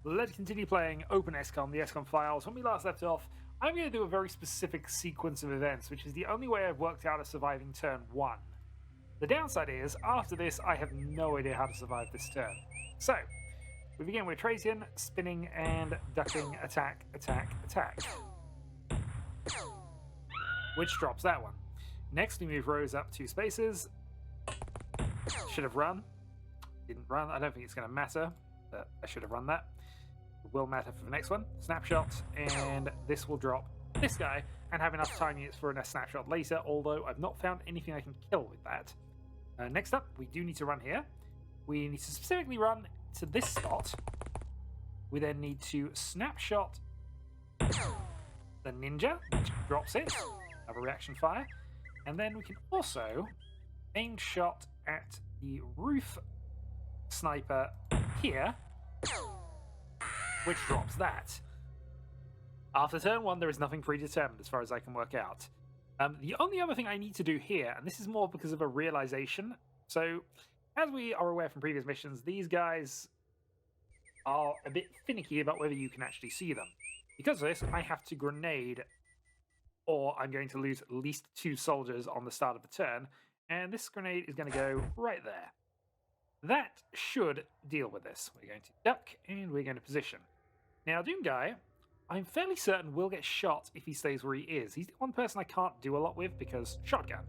let's continue playing Open Xcom, the Xcom files. When we last left off, I'm going to do a very specific sequence of events, which is the only way I've worked out of surviving turn 1. The downside is, after this, I have no idea how to survive this turn. So, we begin with Trajan, spinning and ducking, attack, attack, attack. Which drops that one. Next, we move Rose up 2 spaces. Should have run. Didn't run. I don't think it's going to matter, but I should have run that. It will matter for the next one. Snapshot, and this will drop this guy and have enough time units for a snapshot later, although I've not found anything I can kill with that. Next up, we do need to run here. We need to specifically run to this spot. We then need to snapshot the ninja, which drops it, have a reaction fire, and then we can also aim shot at the roof sniper here, which drops that. After turn 1, there is nothing predetermined as far as I can work out. The only other thing I need to do here, and this is more because of a realization, so as we are aware from previous missions, these guys are a bit finicky about whether you can actually see them. Because of this, I have to grenade, or I'm going to lose at least 2 soldiers on the start of the turn, and this grenade is going to go right there. That should deal with this. We're going to duck, and we're going to position. Now, Doom Guy, I'm fairly certain will get shot if he stays where he is. He's the one person I can't do a lot with because shotgun.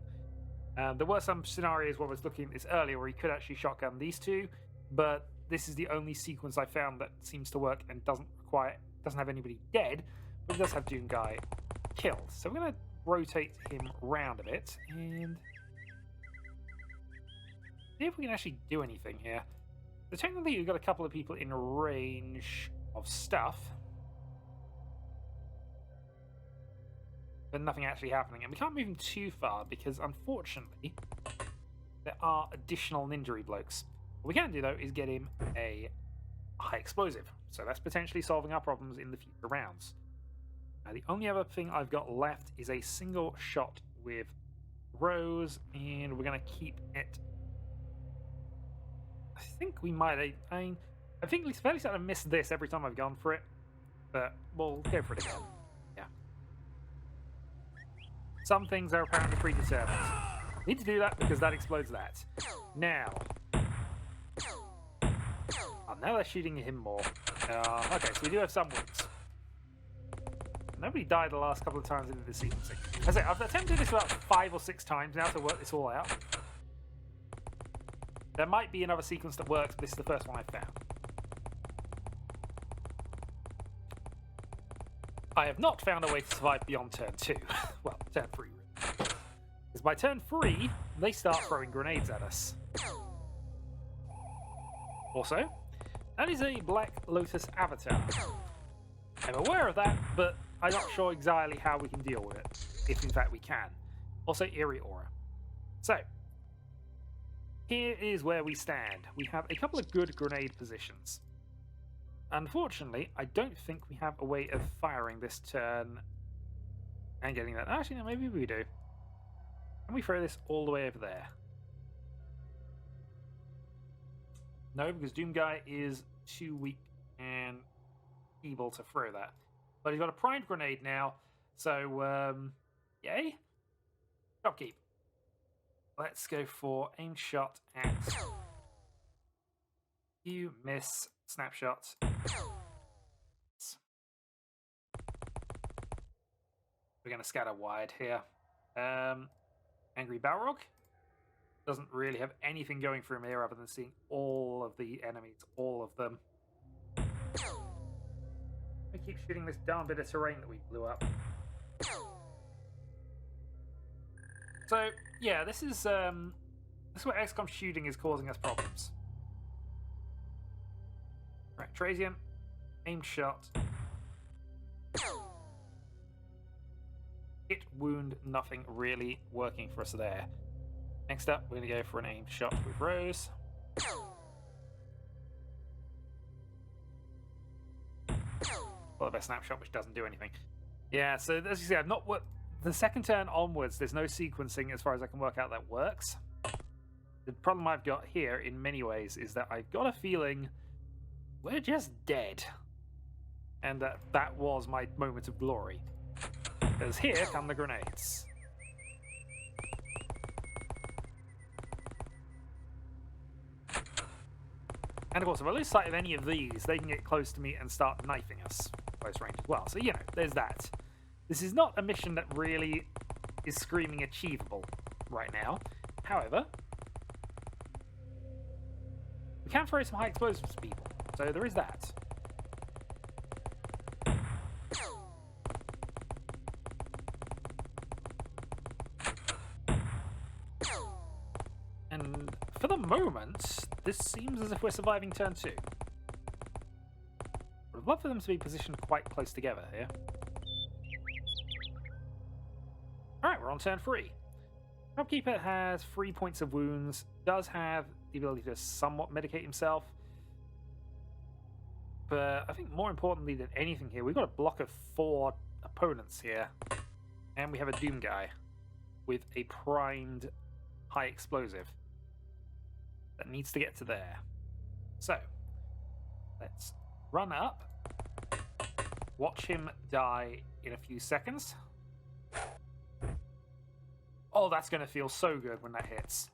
There were some scenarios where I was looking at this earlier where he could actually shotgun these 2, but this is the only sequence I found that seems to work and doesn't have anybody dead, but it does have Doom Guy killed. So we're going to rotate him round a bit and see if we can actually do anything here. So technically we've got a couple of people in range of stuff, but nothing actually happening. And we can't move him too far because, unfortunately, there are additional ninja blokes. What we can do, though, is get him a high explosive. So that's potentially solving our problems in the future rounds. Now, the only other thing I've got left is a single shot with Rose, and we're going to keep it. I think we might. I think it's fairly certain I missed this every time I've gone for it, but we'll go for it again. Yeah. Some things are apparently predetermined. Need to do that because that explodes that. Now. Oh, now they're shooting him more. Okay, so we do have some wins. Nobody died the last couple of times into the sequencing. As I say, I've attempted this about 5 or 6 times now to work this all out. There might be another sequence that works, but this is the first one I've found. I have not found a way to survive beyond turn 2. Well, turn 3, really. Because by turn 3, they start throwing grenades at us. Also, that is a Black Lotus avatar. I'm aware of that, but I'm not sure exactly how we can deal with it, if in fact we can. Also, Eerie Aura. So, here is where we stand. We have a couple of good grenade positions. Unfortunately, I don't think we have a way of firing this turn and getting that. Actually, no, maybe we do. Can we throw this all the way over there? No, because Doom Guy is too weak and able to throw that. But he's got a primed grenade now, so yay. Shopkeep. Let's go for aim shot at you, miss, snapshot. We're going to scatter wide here. Angry Balrog doesn't really have anything going for him here other than seeing all of the enemies, all of them. We keep shooting this darn bit of terrain that we blew up. So, yeah, this is where XCOM shooting is causing us problems. Right, Trajan, aim shot. Hit, wound, nothing really working for us there. Next up, we're going to go for an aim shot with Rose. Well, the best snapshot, which doesn't do anything. Yeah, so as you see, I've not worked. The second turn onwards, there's no sequencing as far as I can work out that works. The problem I've got here, in many ways, is that I've got a feeling we're just dead. And that was my moment of glory. Because here come the grenades. And of course, if I lose sight of any of these, they can get close to me and start knifing us close range as well. So, you know, there's that. This is not a mission that really is screaming achievable right now. However, we can throw some high explosives to people. So there is that. And for the moment, this seems as if we're surviving turn 2. I'd love for them to be positioned quite close together here. Alright, we're on turn 3. Shopkeeper has 3 points of wounds, does have the ability to somewhat medicate himself. But I think more importantly than anything here, we've got a block of 4 opponents here. And we have a Doom guy with a primed high explosive that needs to get to there. So, let's run up, watch him die in a few seconds. Oh, that's going to feel so good when that hits.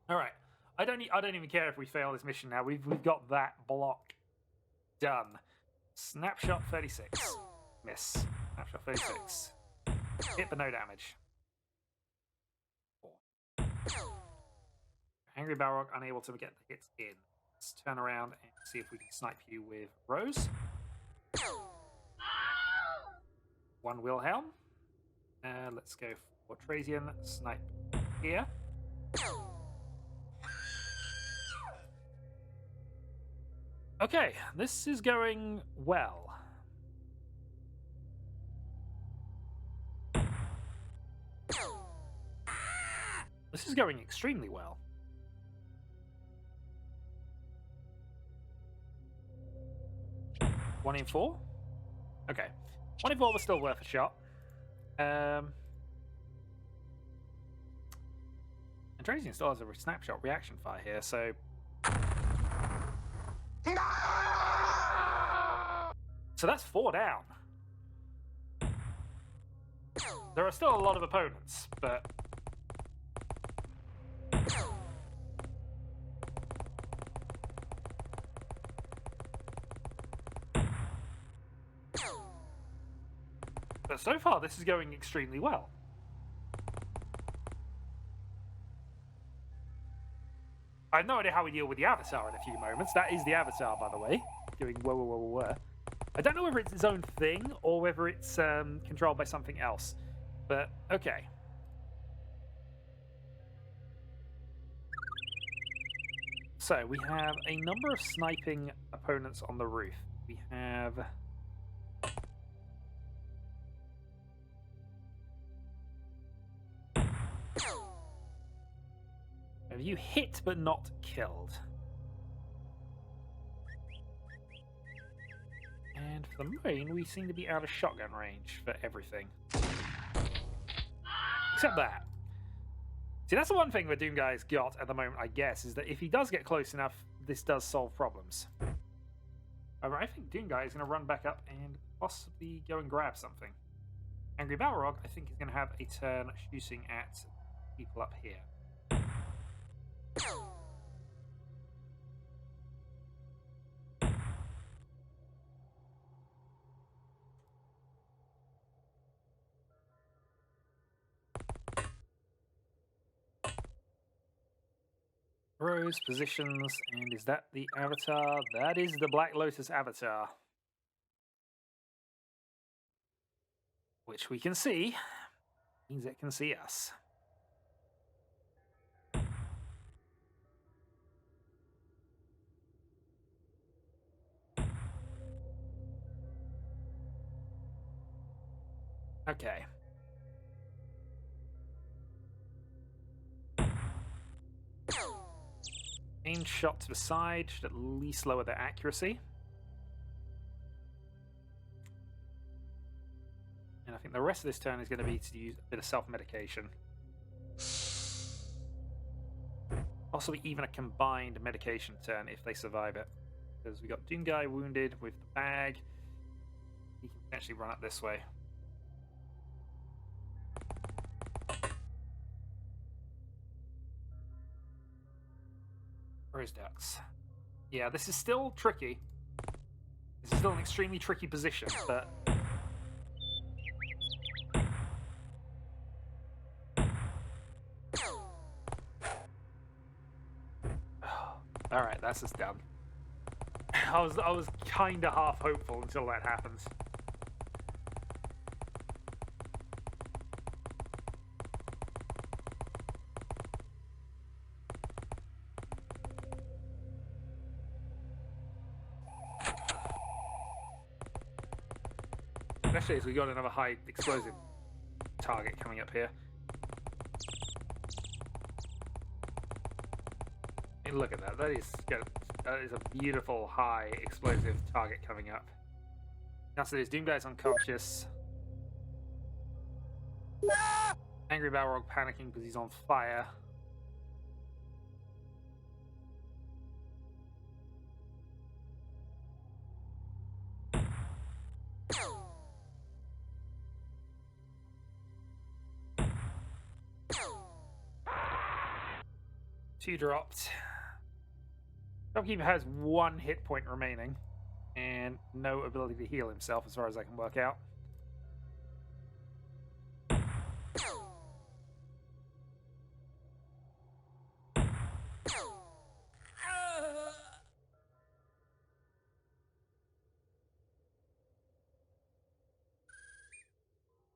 All right, I don't even care if we fail this mission now. We've got that block done. Snapshot 36, miss. Snapshot 36, hit but no damage. 4. Angry Balrog unable to get the hits in. Let's turn around and see if we can snipe you with Rose. 1 Wilhelm. Let's go for Trazian. Snipe here. Okay, this is going well. This is going extremely well. One in 4? Okay. 1 in 4 was still worth a shot. And Trazian still has a snapshot reaction fire here, so... So that's 4 down. There are still a lot of opponents, but... But so far, this is going extremely well. I have no idea how we deal with the Avatar in a few moments. That is the Avatar, by the way. Doing whoa, whoa, whoa, whoa, whoa. I don't know whether it's its own thing or whether it's controlled by something else. But, okay. So, we have a number of sniping opponents on the roof. We have... Have you hit but not killed? And for the Marine, we seem to be out of shotgun range for everything. Except that. See, that's the one thing the Doom Guy's got at the moment, I guess, is that if he does get close enough, this does solve problems. However, I think Doom Guy is going to run back up and possibly go and grab something. Angry Balrog, I think, is going to have a turn shooting at people up here. Rose positions, and is that the Avatar? That is the Black Lotus Avatar. Which we can see, means it can see us. Okay. Aim shot to the side should at least lower their accuracy. And I think the rest of this turn is going to be to use a bit of self-medication. Possibly even a combined medication turn if they survive it. because we got Doom Guy wounded with the bag. He can potentially run up this way. Rose Ducks. Yeah, this is still tricky. This is still an extremely tricky position, but... Alright, that's just done. I was kind of half hopeful until that happens. Especially as we got another high explosive target coming up here. And look at that. That is a beautiful high explosive target coming up. Now, so this Doom Guy's unconscious. Angry Balrog panicking because he's on fire. Two dropped. Shopkeeper has 1 hit point remaining and no ability to heal himself as far as I can work out.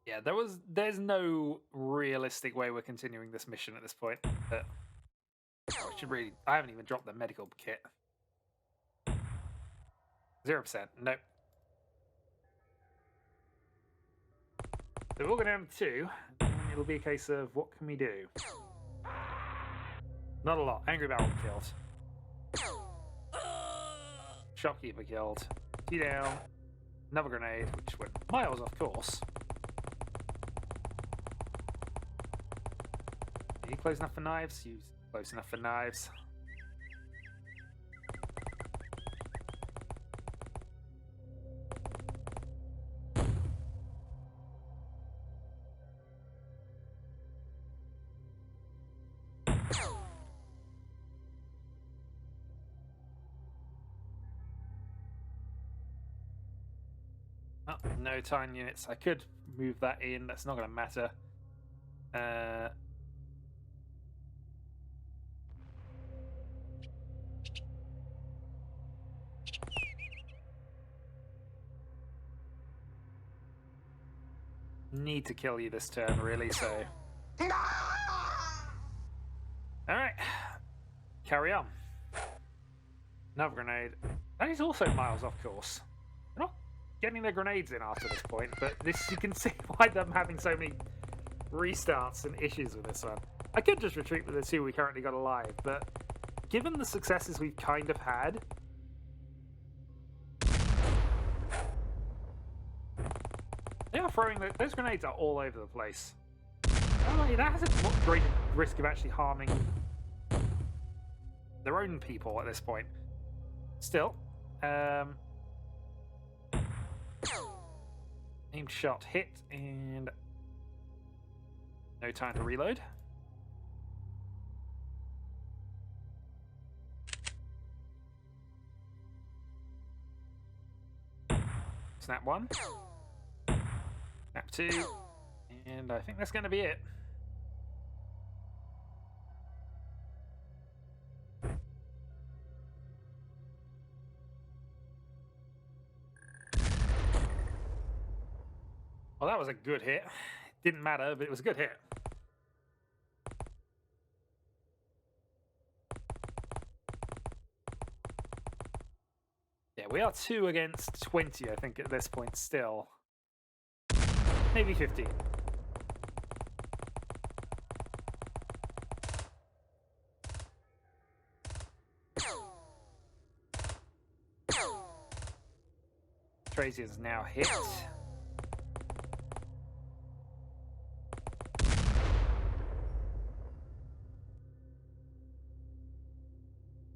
Yeah, there's no realistic way we're continuing this mission at this point. But I haven't even dropped the medical kit. 0%. Nope. So we'll go down to 2, and it'll be a case of what can we do? Not a lot. Angry Barrel killed. Shopkeeper killed. 2 down. Another grenade, which went miles off course. Are you close enough for knives? You close enough for knives. Oh, no time units. I could move that in. That's not going to matter. Need to kill you this turn, really, so... Alright. Carry on. Another grenade. That is also miles off course. They're not getting their grenades in after this point, but this you can see why I'm having so many restarts and issues with this one. I could just retreat with the 2 we currently got alive, but given the successes we've kind of had... They are throwing... Those grenades are all over the place. Oh, that has a great risk of actually harming their own people at this point. Still. Aimed shot hit, and no time to reload. Snap 1. Snap 2. And I think that's going to be it. Well, that was a good hit. Didn't matter, but it was a good hit. Yeah, we are 2 against 20, I think, at this point still. Maybe 15. Tracy is now hit.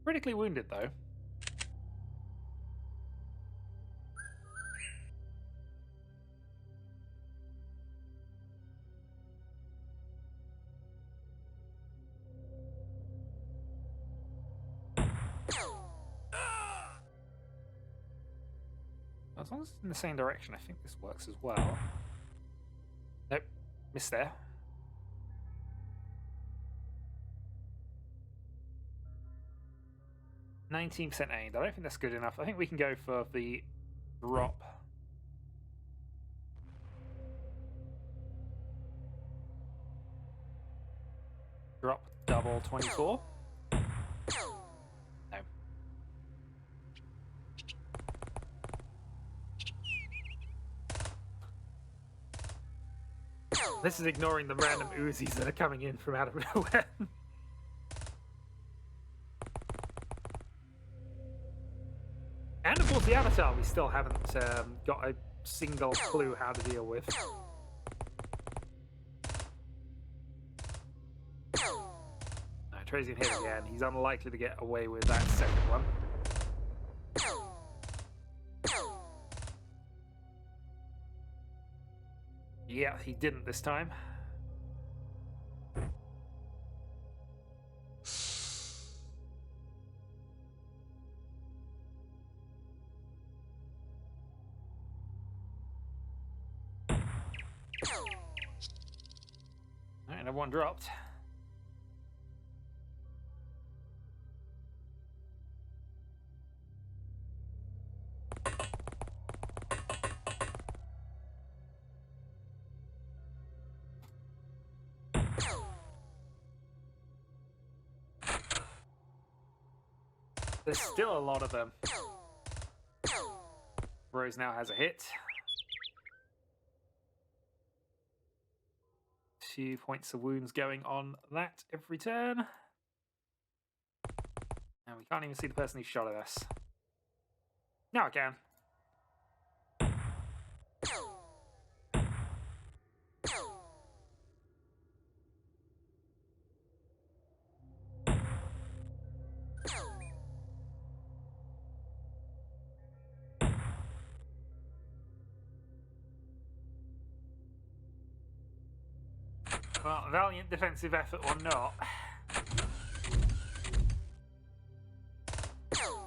Critically wounded, though. As long as it's in the same direction, I think this works as well. Nope, missed there. %19 aimed. I don't think that's good enough. I think we can go for the drop. Drop double 24. No. This is ignoring the random Uzis that are coming in from out of nowhere. And of course the Avatar we still haven't got a single clue how to deal with. No, Trajan hit again. He's unlikely to get away with that second one. Yeah, he didn't this time. Alright, another one dropped. There's still a lot of them. Rose now has a hit. 2 points of wounds going on that every turn. And we can't even see the person who shot at us. Now I can. Well, valiant defensive effort or not.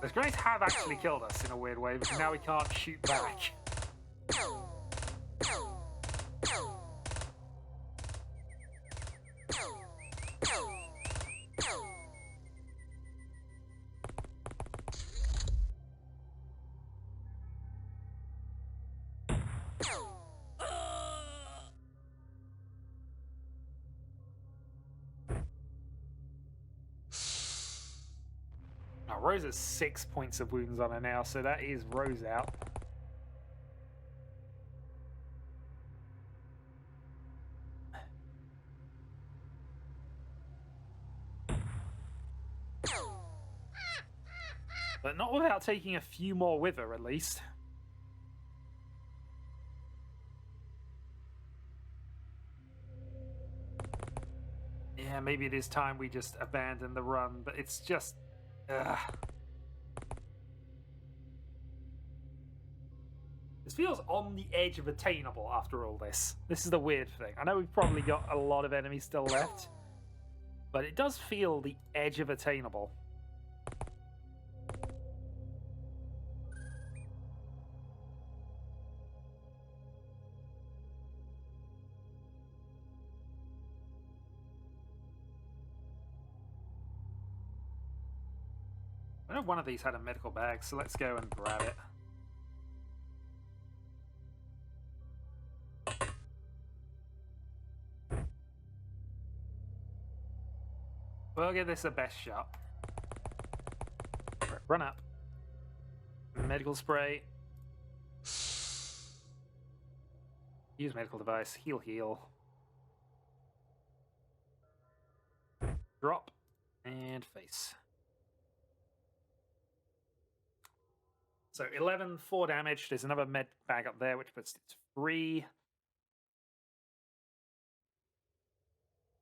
Those grenades have actually killed us in a weird way, because now we can't shoot back. Rose has 6 points of wounds on her now, so that is Rose out. But not without taking a few more with her, at least. Yeah, maybe it is time we just abandon the run, but it's just... This feels on the edge of attainable after all this. This is the weird thing. I know we've probably got a lot of enemies still left, but it does feel the edge of attainable. I know one of these had a medical bag, so let's go and grab it. We'll give this a best shot. Right, run up. Medical spray. Use medical device. Heal, heal. Drop. And face. So 11, 4 damage. There's another med bag up there, which puts it to 3.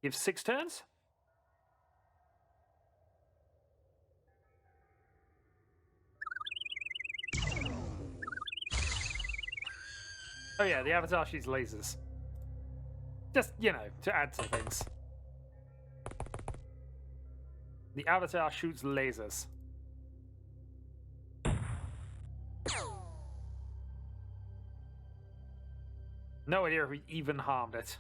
Give 6 turns. Oh yeah, the Avatar shoots lasers. Just, you know, to add to things. The Avatar shoots lasers. No idea if we even harmed it.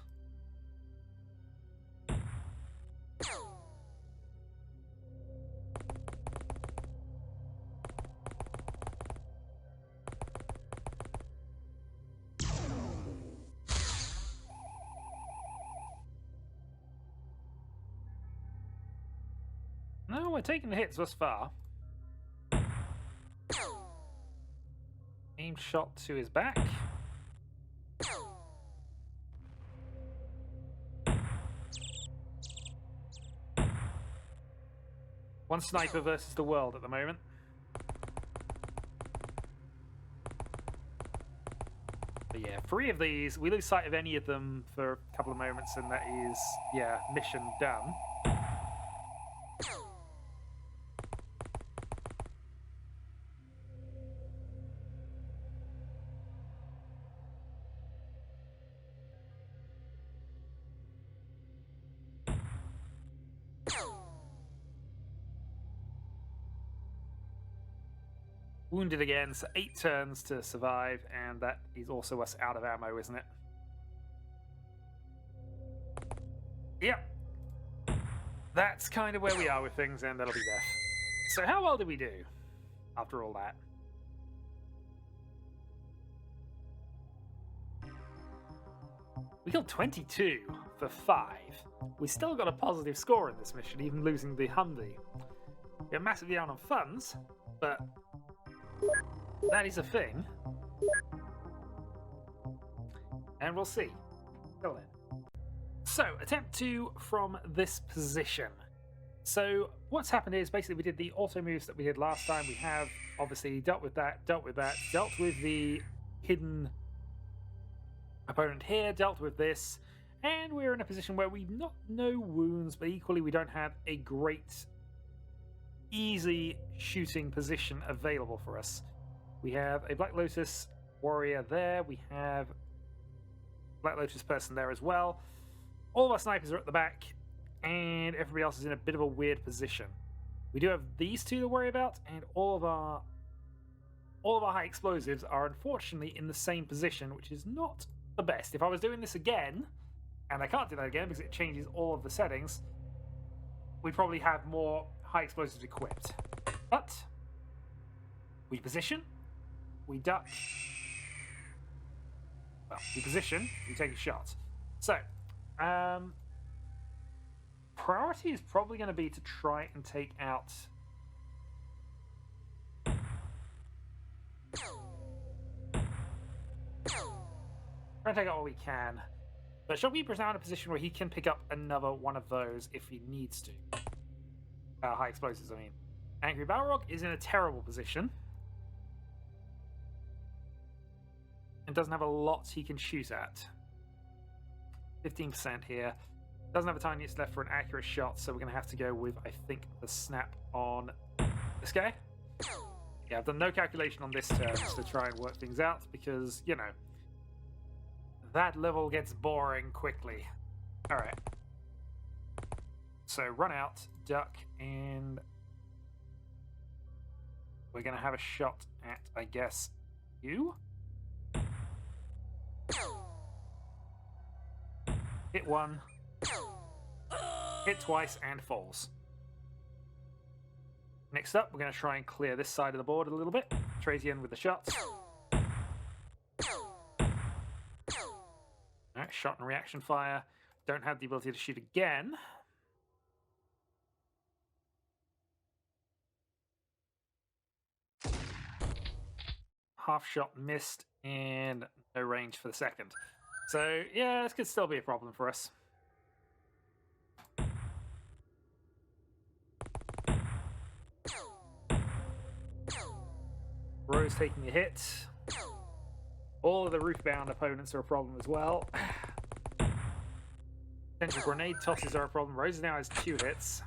No, we're taking the hits thus far. Aim shot to his back. One sniper versus the world at the moment. But yeah, 3 of these, we lose sight of any of them for a couple of moments, and that is, yeah, mission done. Wounded again, so 8 turns to survive, and that is also us out of ammo, isn't it? Yep. That's kind of where we are with things, and that'll be death. So how well did we do after all that? We killed 22 for 5. We still got a positive score in this mission, even losing the Humvee. We're massively down on funds, but that is a thing. And we'll see. Till then. So, attempt 2 from this position. So, what's happened is basically we did the auto moves that we did last time. We have obviously dealt with that, dealt with the hidden opponent here, dealt with this, and we're in a position where we've not no wounds, but equally we don't have a great easy shooting position available for us. We have a Black Lotus warrior there. We have Black Lotus person there as well. All of our snipers are at the back, and everybody else is in a bit of a weird position. We do have these 2 to worry about, and all of our high explosives are unfortunately in the same position, which is not the best. If I was doing this again, and I can't do that again because it changes all of the settings, we'd probably have more high explosives equipped. But we position, we duck, well, we position, we take a shot. So, priority is probably going to be to try and take out what we can. But Shopkeeper is now in a position where he can pick up another one of those if he needs to. High explosives, I mean. Angry Balrog is in a terrible position. And doesn't have a lot he can shoot at. 15% here. Doesn't have a tiny units left for an accurate shot, so we're going to have to go with, I think, the snap on this guy. Yeah, I've done no calculation on this turn to try and work things out, because, you know, that level gets boring quickly. Alright. So run out, duck, and we're going to have a shot at, I guess, you? Hit 1, hit twice, and falls. Next up, we're going to try and clear this side of the board a little bit. Trazian with the shots. Alright, shot and reaction fire. Don't have the ability to shoot again. Half shot missed, and no range for the second. So, yeah, this could still be a problem for us. Rose taking a hit. All of the roof-bound opponents are a problem as well. Potential grenade tosses are a problem. Rose now has 2 hits.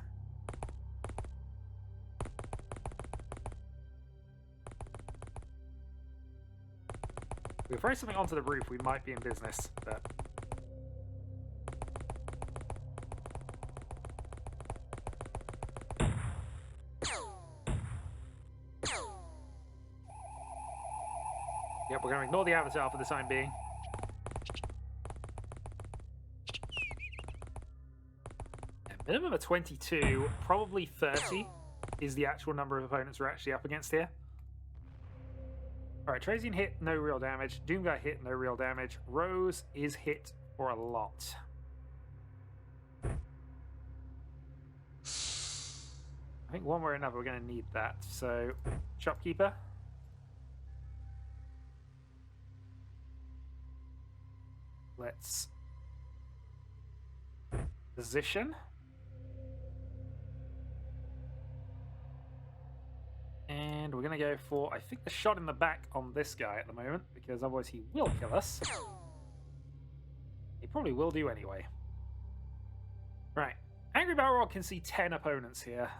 If we throw something onto the roof, we might be in business, but... Yep, we're going to ignore the avatar for the time being. Minimum of 22, probably 30 is the actual number of opponents we're actually up against here. Alright, Trazian hit, no real damage. Doomguy hit, no real damage. Rose is hit for a lot. I think one way or another we're going to need that. So, Shopkeeper. Let's position. And we're going to go for, I think, the shot in the back on this guy at the moment, because otherwise he will kill us. He probably will do anyway. Right. Angry Balrog can see 10 opponents here.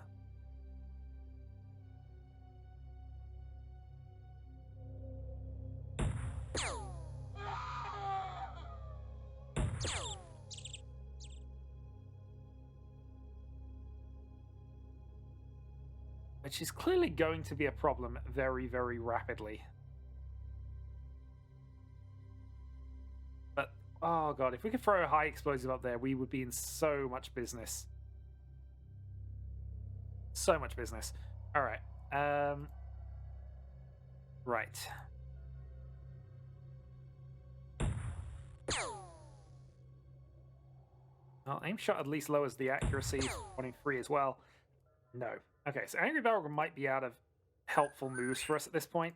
Which is clearly going to be a problem very, very rapidly. But, oh god, if we could throw a high explosive up there, we would be in so much business. So much business. Alright. Right. Well, aim shot at least lowers the accuracy, 23 as well. No. Okay, so Angry Balrog might be out of helpful moves for us at this point.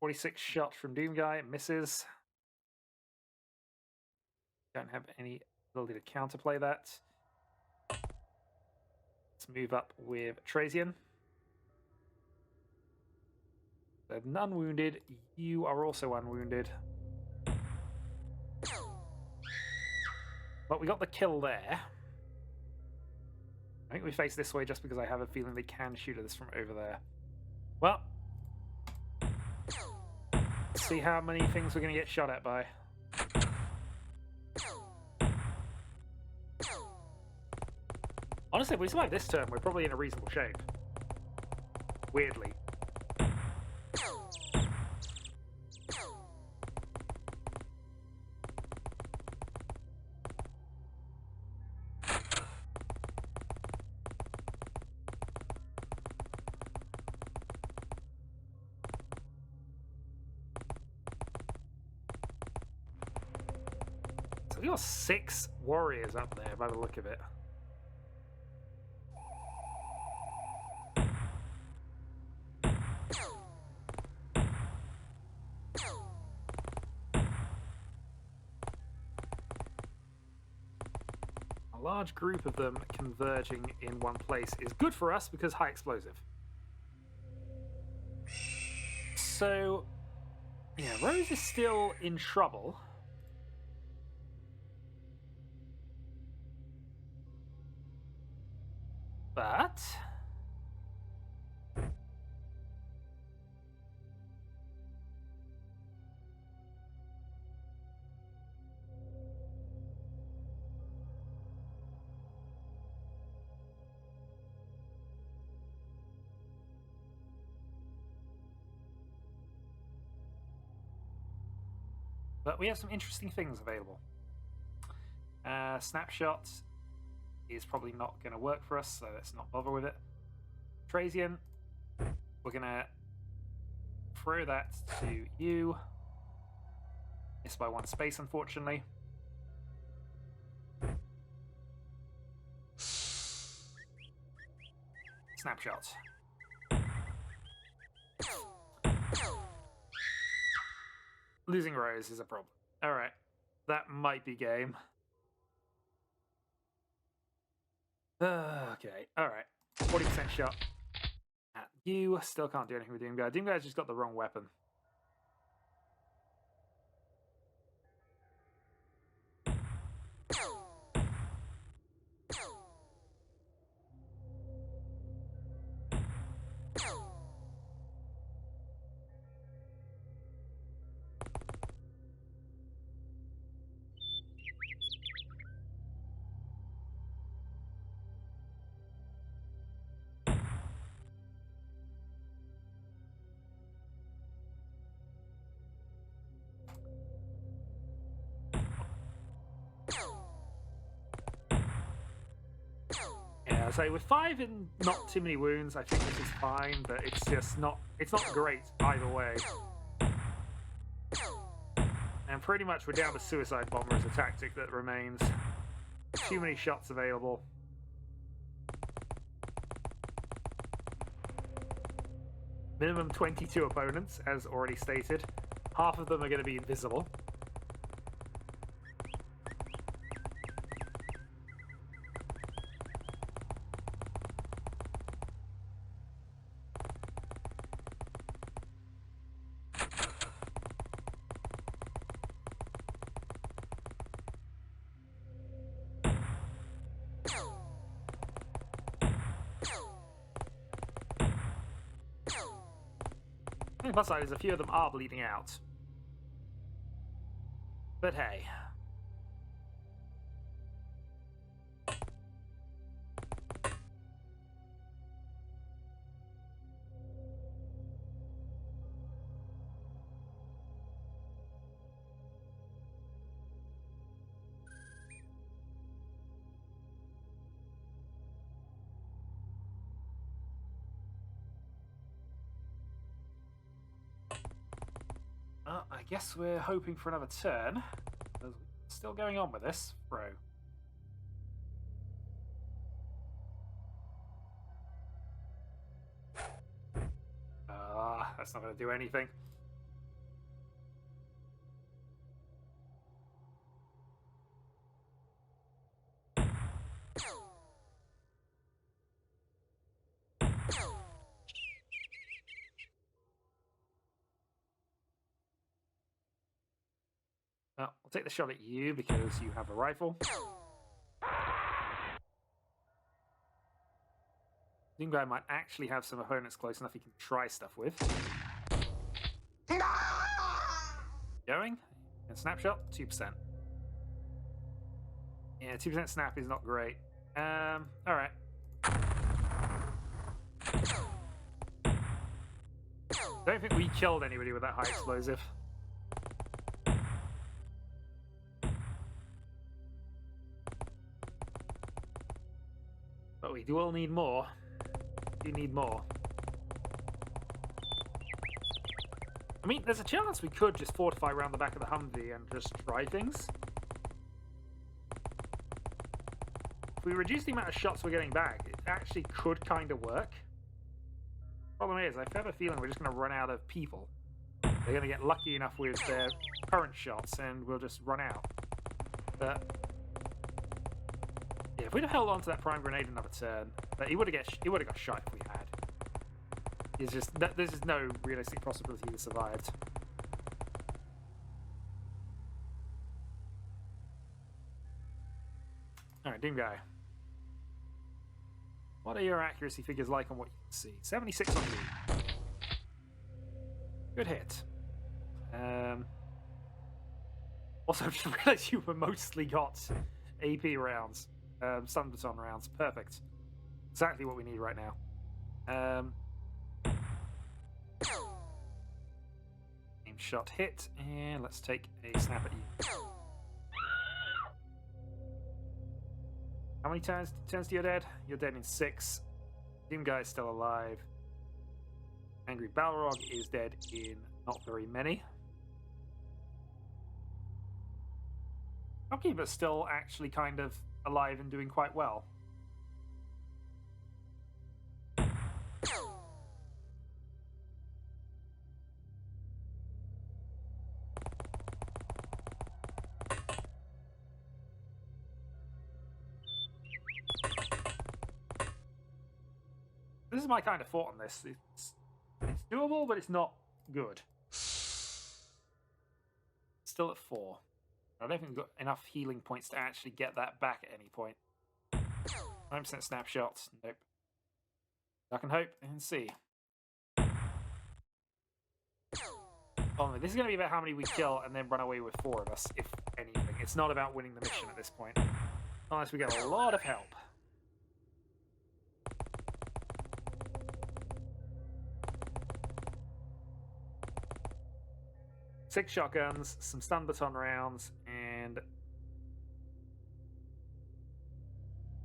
46 shot from Doomguy, misses. Don't have any ability to counterplay that. Let's move up with Trazian. So none wounded. You are also unwounded. But we got the kill there. I think we face this way just because I have a feeling they can shoot at us from over there. Well, let's see how many things we're going to get shot at by. Honestly, if we survive this turn, we're probably in a reasonable shape. Weirdly. We got 6 warriors up there by the look of it. A large group of them converging in one place is good for us because high explosive. So, yeah, Rose is still in trouble. But we have some interesting things available. Snapshot is probably not going to work for us, so let's not bother with it. Trazian, we're going to throw that to you. Missed by 1 space, unfortunately. Snapshot. Losing Rose is a problem. Alright, that might be game. Okay, alright. 40% shot at you. Still can't do anything with Doomguy. Doomguy's just got the wrong weapon. I say with 5 and not too many wounds, I think this is fine, but it's just not. It's not great either way. And pretty much we're down to suicide bomber as a tactic that remains. Too many shots available. Minimum 22 opponents, as already stated. Half of them are going to be invisible. The plus side is a few of them are bleeding out. But hey. I guess we're hoping for another turn. There's still going on with this, bro. That's not going to do anything. Well, I'll take the shot at you because you have a rifle. Doom guy might actually have some opponents close enough he can try stuff with. Going. And snapshot, 2%. Yeah, 2% snap is not great. Alright. Don't think we killed anybody with that high explosive. But we do all need more. You need more. I mean, there's a chance we could just fortify around the back of the Humvee and just try things. If we reduce the amount of shots we're getting back, it actually could kind of work. Problem is, I have a feeling we're just going to run out of people. They're going to get lucky enough with their current shots and we'll just run out. But yeah, if we'd have held on to that prime grenade another turn, he would have got shot if we had. It's just there's just no realistic possibility he survived. All right, Doom guy. What are your accuracy figures like on what you can see? 76 on you. Good hit. Also, I just realised you were mostly got AP rounds. Stun baton rounds. Perfect. Exactly what we need right now. Aim shot hit, and let's take a snap at you. How many turns do you dead? You're dead in 6. Doom guy is still alive. Angry Balrog is dead in not very many. Shopkeeper's still actually kind of alive and doing quite well. This is my kind of thought on this. It's doable, but it's not good. Still at 4. I don't think we've got enough healing points to actually get that back at any point. 9% snapshots. Nope. I can hope and see. Oh, this is going to be about how many we kill and then run away with 4 of us, if anything. It's not about winning the mission at this point. Unless we get a lot of help. Six shotguns, some stun baton rounds, and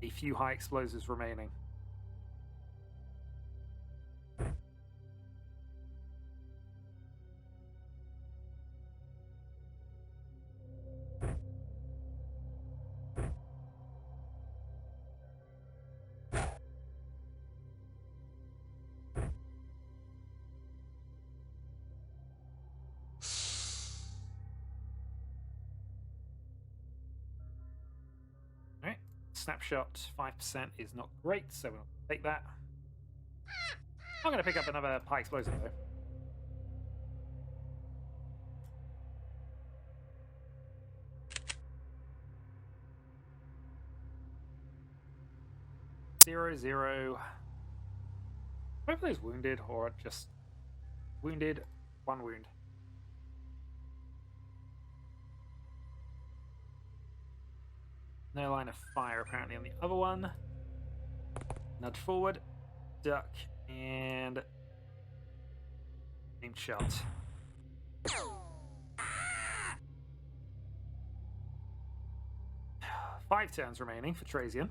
a few high explosives remaining. snapshot 5% is not great, so we'll take that. I'm going to pick up another high explosive though. Zero, zero. Hopefully he's wounded or just wounded. One wound. No line of fire apparently on the other one. Nudge forward, duck, and aim shot. 5 turns remaining for Trazian.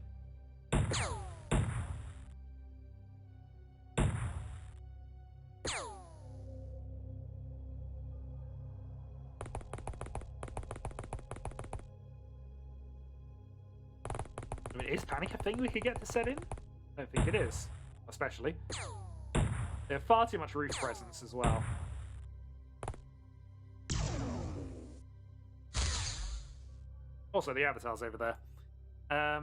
I mean, is panic a thing we could get to set in? I don't think it is, especially. They have far too much roof presence as well. Also, the avatar's over there. I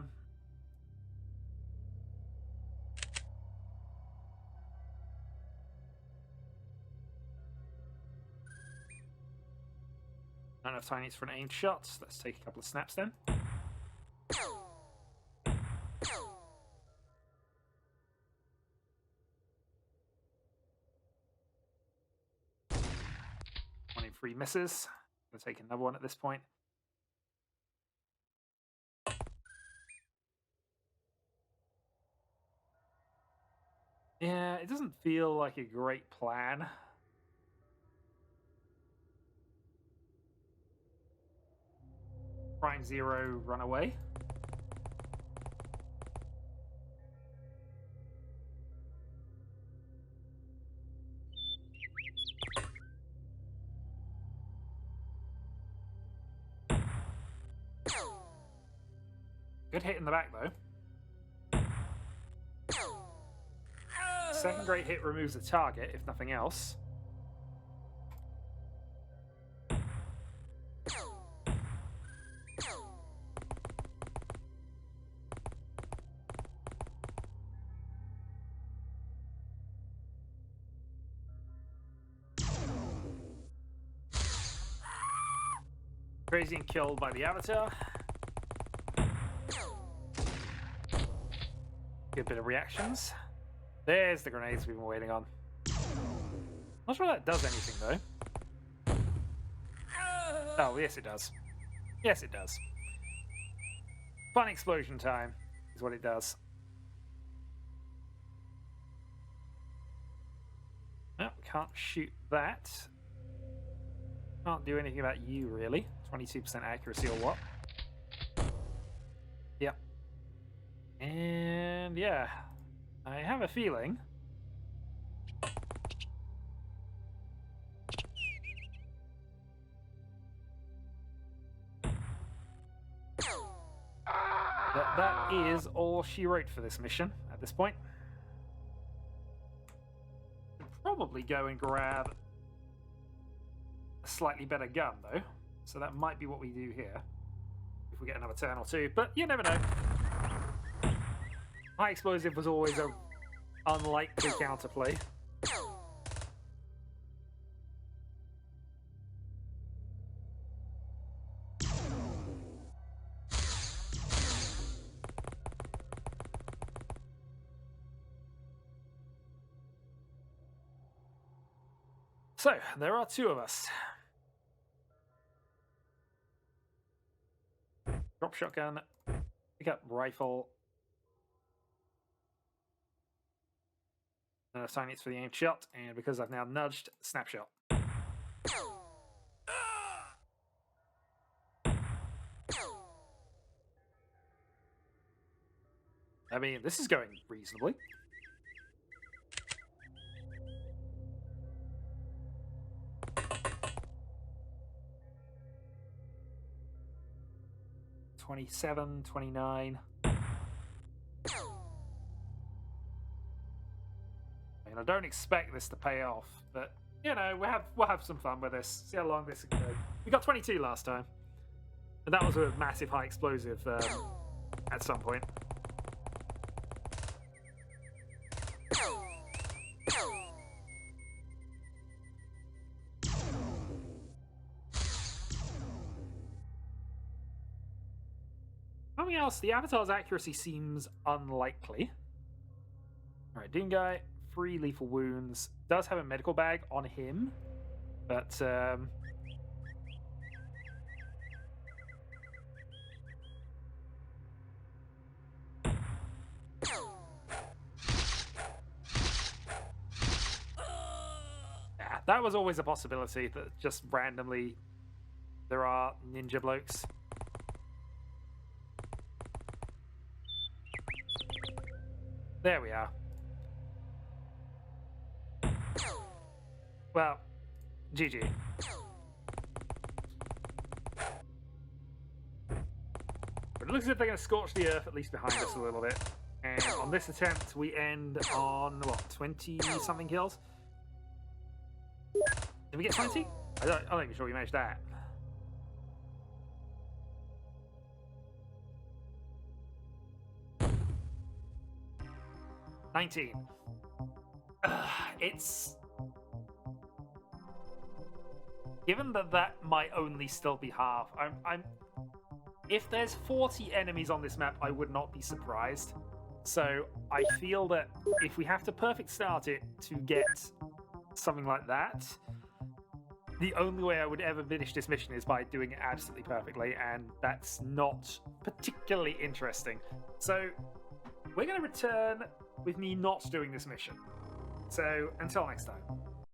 don't have time for an aimed shot. Let's take a couple of snaps then. One in 3 misses. I'm going to take another one at this point. Yeah, it doesn't feel like a great plan. Prime Zero, run away. Good hit in the back, though. Second great hit removes the target, if nothing else. Crazy and killed by the avatar. Good bit of reactions. There's the grenades we've been waiting on. Not sure that does anything though. Oh, yes it does. Yes it does. Fun explosion time is what it does. No, can't shoot that. Can't do anything about you really. 22% accuracy or what? Yep. And yeah, I have a feeling that is all she wrote for this mission at this point. Could probably go and grab a slightly better gun though, so that might be what we do here if we get another turn or two, but you never know. High explosive was always a unlikely counterplay. So, there are 2 of us. Drop shotgun, pick up rifle. Assign it for the aimed shot, and because I've now nudged, snapshot. I mean, this is going reasonably. $27, $29. And I don't expect this to pay off, but you know, we'll have some fun with this. See how long this can go. We got 22 last time, and that was a massive high explosive at some point. Something else, the Avatar's accuracy seems unlikely. Alright, Doom Guy, 3 lethal wounds. Does have a medical bag on him, but yeah, that was always a possibility that just randomly there are ninja blokes. There we are. Well, GG. But it looks as if they're going to scorch the earth, at least behind us a little bit. And on this attempt, we end on, what, 20-something kills? Did we get 20? I'm not even sure we managed that. $19. It's... Given that that might only still be half, I'm... If there's 40 enemies on this map, I would not be surprised. So I feel that if we have to perfect start it to get something like that, the only way I would ever finish this mission is by doing it absolutely perfectly, and that's not particularly interesting. So we're going to return with me not doing this mission. So until next time.